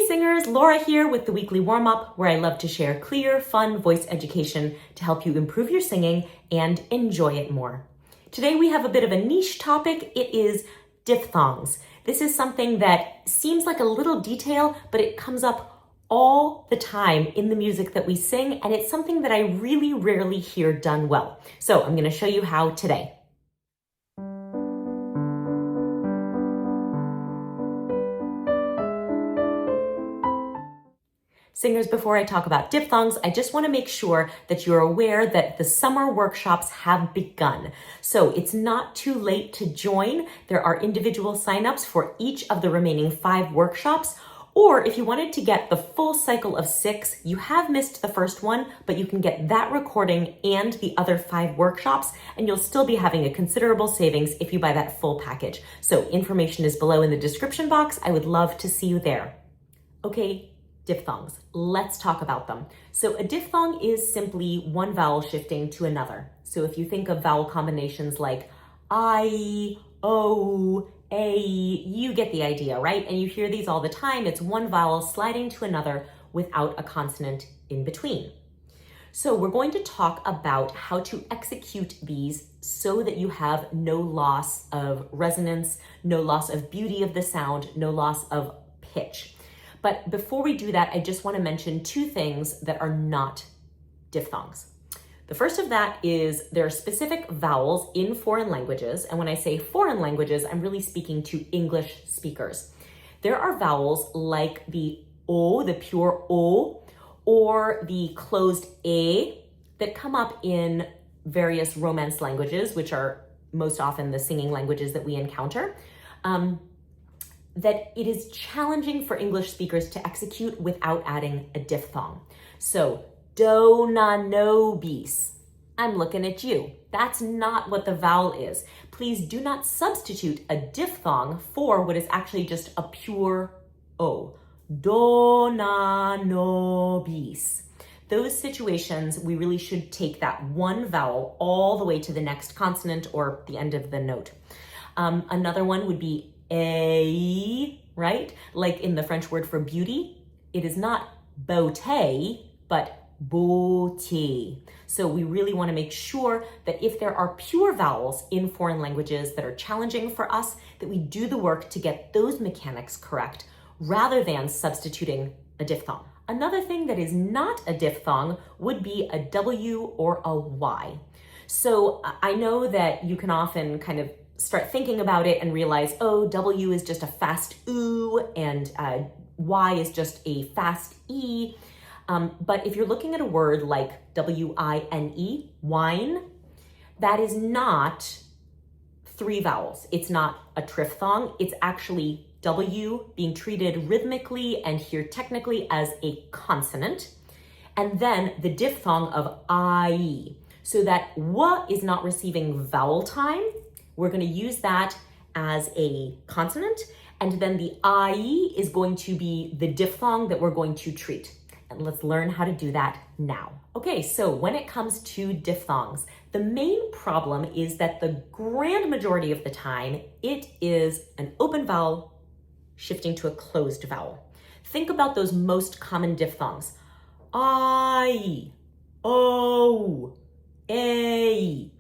singers, Laura here with the weekly warm-up where I love to share clear, fun voice education to help you improve your singing and enjoy it more. Today we have a bit of a niche topic. It is diphthongs. This is something that seems like a little detail, but it comes up all the time in the music that we sing, and it's something that I really rarely hear done well. So I'm going to show you how today. Singers, before I talk about diphthongs, I just want to make sure that you're aware that the summer workshops have begun. So it's not too late to join. There are individual signups for each of the remaining 5 workshops. Or if you wanted to get the full cycle of 6, you have missed the first one, but you can get that recording and the other 5 workshops, and you'll still be having a considerable savings if you buy that full package. So information is below in the description box. I would love to see you there. Okay. Diphthongs. Let's talk about them. So a diphthong is simply one vowel shifting to another. So if you think of vowel combinations like I, O, A, you get the idea, right? And you hear these all the time. It's one vowel sliding to another without a consonant in between. So we're going to talk about how to execute these so that you have no loss of resonance, no loss of beauty of the sound, no loss of pitch. But before we do that, I just want to mention 2 things that are not diphthongs. The first of that is there are specific vowels in foreign languages. And when I say foreign languages, I'm really speaking to English speakers. There are vowels like the O, the pure O, or the closed A that come up in various Romance languages, which are most often the singing languages that we encounter. That it is challenging for English speakers to execute without adding a diphthong. So, do na no bis. I'm looking at you. That's not what the vowel is. Please do not substitute a diphthong for what is actually just a pure O. Do na no bis. Those situations, we really should take that one vowel all the way to the next consonant or the end of the note. Another one would be A, right? Like in the French word for beauty, it is not beauté, but beauté. So we really want to make sure that if there are pure vowels in foreign languages that are challenging for us, that we do the work to get those mechanics correct rather than substituting a diphthong. Another thing that is not a diphthong would be a W or a Y. So I know that you can often kind of start thinking about it and realize, oh, W is just a fast oo and Y is just a fast E. But if you're looking at a word like W-I-N-E, wine, that is not 3 vowels. It's not a triphthong. It's actually W being treated rhythmically and here technically as a consonant. And then the diphthong of I. So that W is not receiving vowel time. We're going to use that as a consonant, and then the I is going to be the diphthong that we're going to treat. And let's learn how to do that now. Okay, so when it comes to diphthongs, the main problem is that the grand majority of the time, it is an open vowel shifting to a closed vowel. Think about those most common diphthongs. I, O, A.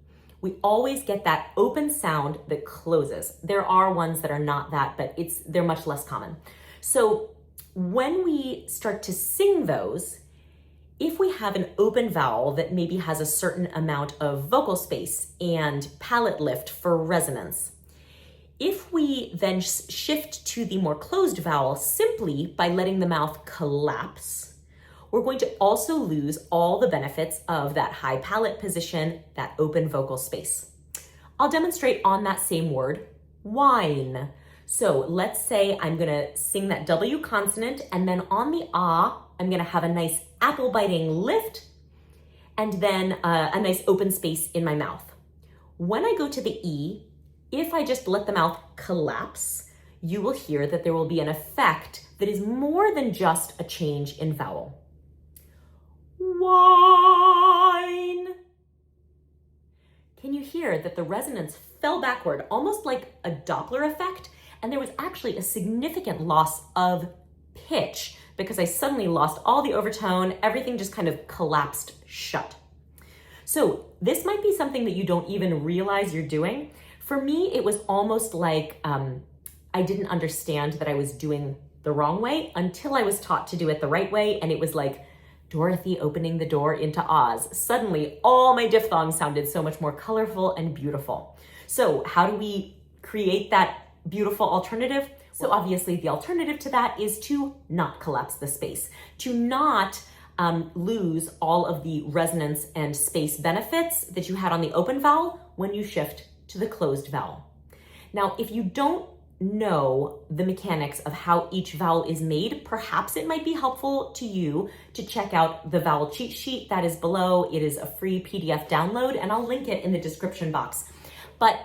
We always get that open sound that closes. There are ones that are not that, but they're much less common. So when we start to sing those, if we have an open vowel that maybe has a certain amount of vocal space and palate lift for resonance, if we then shift to the more closed vowel simply by letting the mouth collapse, we're going to also lose all the benefits of that high palate position, that open vocal space. I'll demonstrate on that same word, wine. So let's say I'm gonna sing that W consonant, and then on the ah, I'm gonna have a nice apple biting lift, and then a nice open space in my mouth. When I go to the E, if I just let the mouth collapse, you will hear that there will be an effect that is more than just a change in vowel. Wine. Can you hear that the resonance fell backward, almost like a Doppler effect? And there was actually a significant loss of pitch because I suddenly lost all the overtone. Everything just kind of collapsed shut. So this might be something that you don't even realize you're doing. For me, it was almost like I didn't understand that I was doing the wrong way until I was taught to do it the right way. And it was like Dorothy opening the door into Oz. Suddenly, all my diphthongs sounded so much more colorful and beautiful. So how do we create that beautiful alternative? So obviously the alternative to that is to not collapse the space, to not lose all of the resonance and space benefits that you had on the open vowel when you shift to the closed vowel. Now, if you don't know the mechanics of how each vowel is made, perhaps it might be helpful to you to check out the vowel cheat sheet that is below. It is a free PDF download, and I'll link it in the description box. But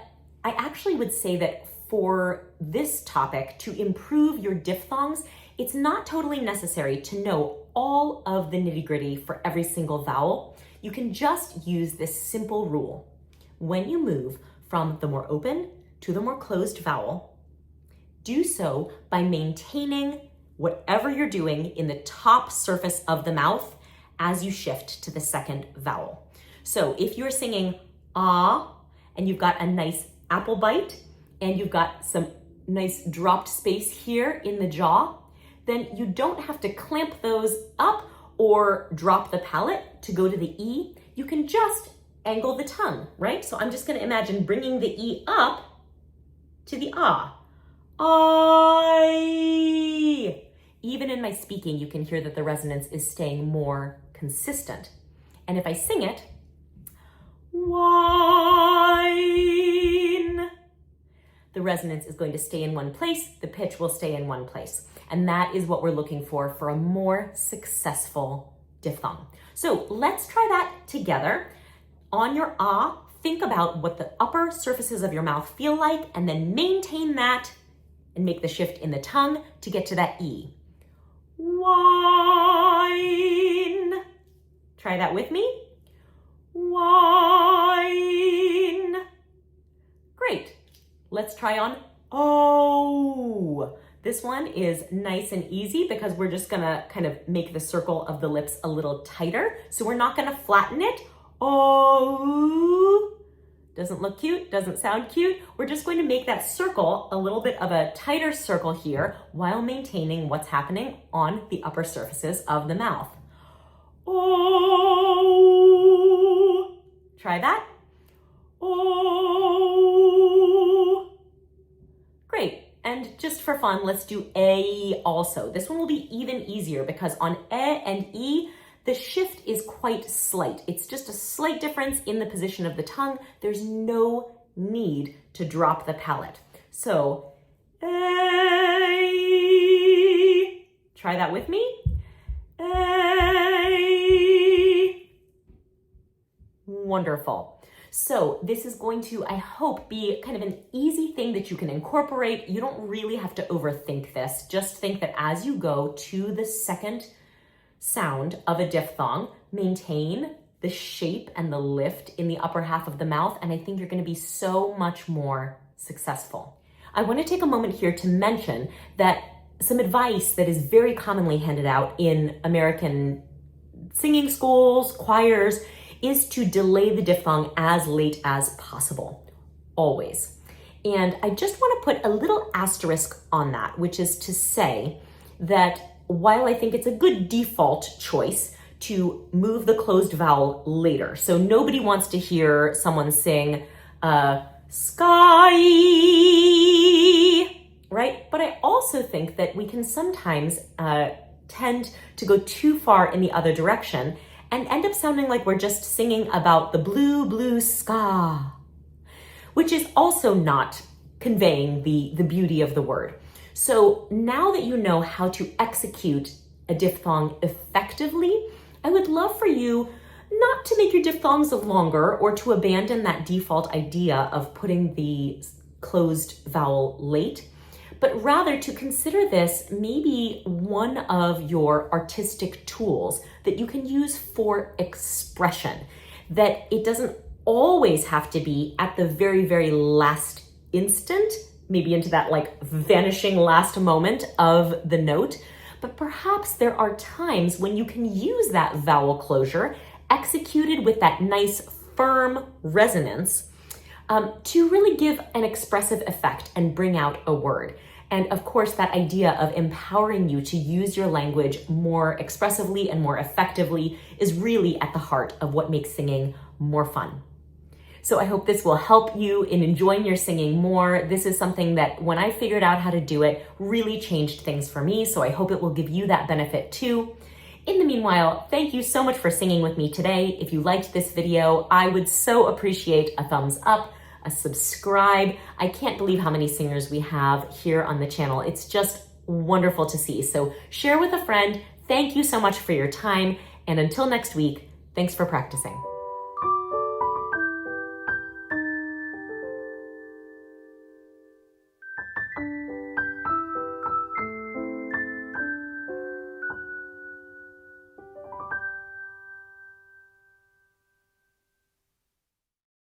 I actually would say that for this topic, to improve your diphthongs, it's not totally necessary to know all of the nitty-gritty for every single vowel. You can just use this simple rule. When you move from the more open to the more closed vowel, do so by maintaining whatever you're doing in the top surface of the mouth as you shift to the second vowel. So if you're singing ah, and you've got a nice apple bite, and you've got some nice dropped space here in the jaw, then you don't have to clamp those up or drop the palate to go to the E. You can just angle the tongue, right? So I'm just gonna imagine bringing the E up to the ah. I. Even in my speaking, you can hear that the resonance is staying more consistent. And if I sing it, wine, the resonance is going to stay in one place, the pitch will stay in one place. And that is what we're looking for a more successful diphthong. So let's try that together. On your ah, think about what the upper surfaces of your mouth feel like, and then maintain that and make the shift in the tongue to get to that E. Wine. Try that with me. Wine. Great. Let's try on oh. This one is nice and easy because we're just gonna kind of make the circle of the lips a little tighter. So we're not gonna flatten it. Oh. Doesn't look cute, doesn't sound cute. We're just going to make that circle a little bit of a tighter circle here while maintaining what's happening on the upper surfaces of the mouth. Oh. Try that. Oh. Great. And just for fun, let's do A also. This one will be even easier because on A and E, the shift is quite slight. It's just a slight difference in the position of the tongue. There's no need to drop the palate. So, A. Try that with me. A. Wonderful. So this is going to, I hope, be kind of an easy thing that you can incorporate. You don't really have to overthink this. Just think that as you go to the second sound of a diphthong, maintain the shape and the lift in the upper half of the mouth, and I think you're going to be so much more successful. I want to take a moment here to mention that some advice that is very commonly handed out in American singing schools, choirs, is to delay the diphthong as late as possible, always. And I just want to put a little asterisk on that, which is to say that while I think it's a good default choice to move the closed vowel later, so nobody wants to hear someone sing sky, right? But I also think that we can sometimes tend to go too far in the other direction and end up sounding like we're just singing about the blue, blue sky, which is also not conveying the beauty of the word. So now that you know how to execute a diphthong effectively, I would love for you not to make your diphthongs longer or to abandon that default idea of putting the closed vowel late, but rather to consider this maybe one of your artistic tools that you can use for expression, that it doesn't always have to be at the very, very last instant, maybe into that like vanishing last moment of the note, but perhaps there are times when you can use that vowel closure executed with that nice firm resonance to really give an expressive effect and bring out a word. And of course, that idea of empowering you to use your language more expressively and more effectively is really at the heart of what makes singing more fun. So I hope this will help you in enjoying your singing more. This is something that when I figured out how to do it, really changed things for me. So I hope it will give you that benefit too. In the meanwhile, thank you so much for singing with me today. If you liked this video, I would so appreciate a thumbs up, a subscribe. I can't believe how many singers we have here on the channel. It's just wonderful to see. So share with a friend. Thank you so much for your time. And until next week, thanks for practicing.